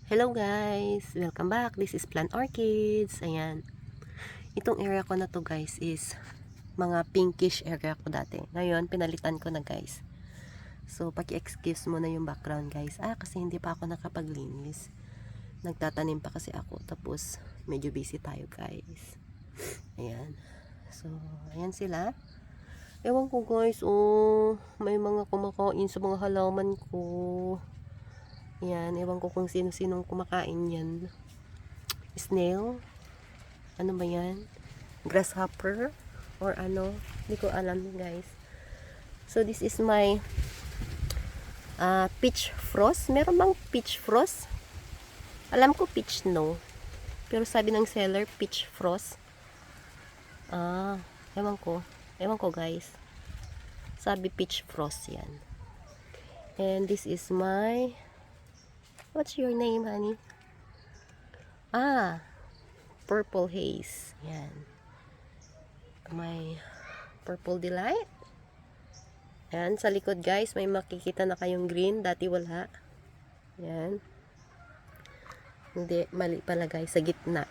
Hello guys! Welcome back. This is Plant Orchids. Ayan. Itong area ko na to guys is mga pinkish area ko dati. Ngayon, pinalitan ko na guys. So, paki-excuse mo na yung background guys. Kasi hindi pa ako nakapaglinis. Nagtatanim pa kasi ako. Tapos, medyo busy tayo guys. Ayan. So, ayan sila. Ewan ko guys, may mga kumakain sa mga halaman ko. Yan, ewan ko kung sino-sinong kumakain yan. Snail? Ano ba yan? Grasshopper? Or ano? Hindi ko alam guys. So this is my peach frost. Meron bang peach frost? Alam ko peach no. Pero sabi ng seller, peach frost. Ewan ko. Ewan ko guys. Sabi peach frost yan. And this is my... What's your name, honey? Purple haze. Yan. May purple delight. Yan, sa likod guys, may makikita na kayong green. Dati wala. Yan. Hindi, mali pala guys, sa gitna.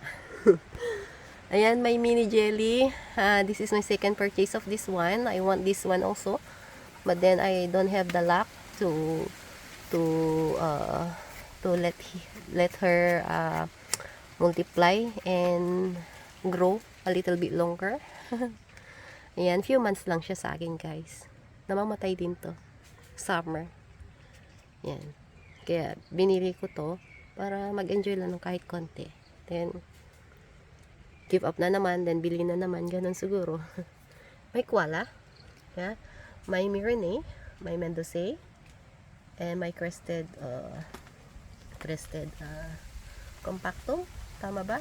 Ayan, may mini jelly. This is my second purchase of this one. I want this one also. But then I don't have the luck to let her multiply and grow a little bit longer. Ayan, few months lang siya sa akin guys. Namamatay din to summer. Yan, kaya binili ko to para mag-enjoy lang ng kahit konti, then give up na naman, then bili na naman, ganun siguro. May koala, yeah? May Myronae, may Mendozae, and may crested compactum, tama ba?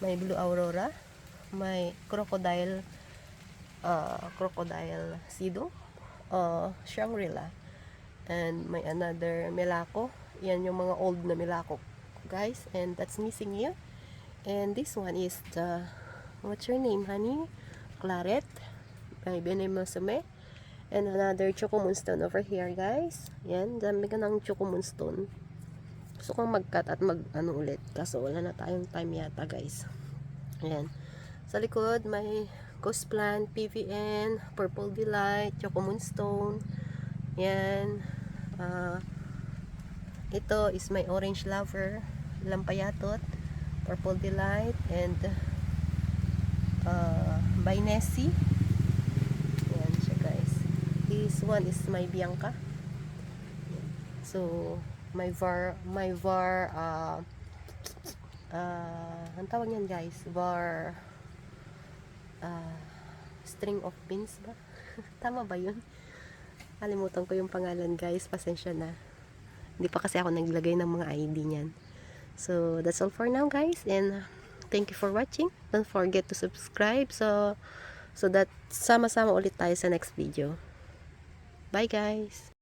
May blue aurora, may crocodile sido, Shangri-La, and may another melako. Yan yung mga old na melako guys, and that's missing here. And this one is the, what's your name, honey? Claret, may Benemosume, and another choco moonstone over here guys. Yan, dami ka ng choco moonstone. Gusto kong mag-cut at mag-ano ulit, kaso wala na tayong time yata guys. Ayan, sa likod may ghost plant, PVN, purple delight, choco moonstone. Yan, ito is my orange lover, lampayatot, purple delight, and Binesi. Yan siya guys. This one is my Bianca. So my var ang tawag yan guys, string of beans ba? Tama ba yun? Kalimutan ko yung pangalan guys, pasensya na, hindi pa kasi ako naglagay ng mga ID niyan. So that's all for now guys, and thank you for watching. Don't forget to subscribe so that sama-sama ulit tayo sa next video. Bye guys.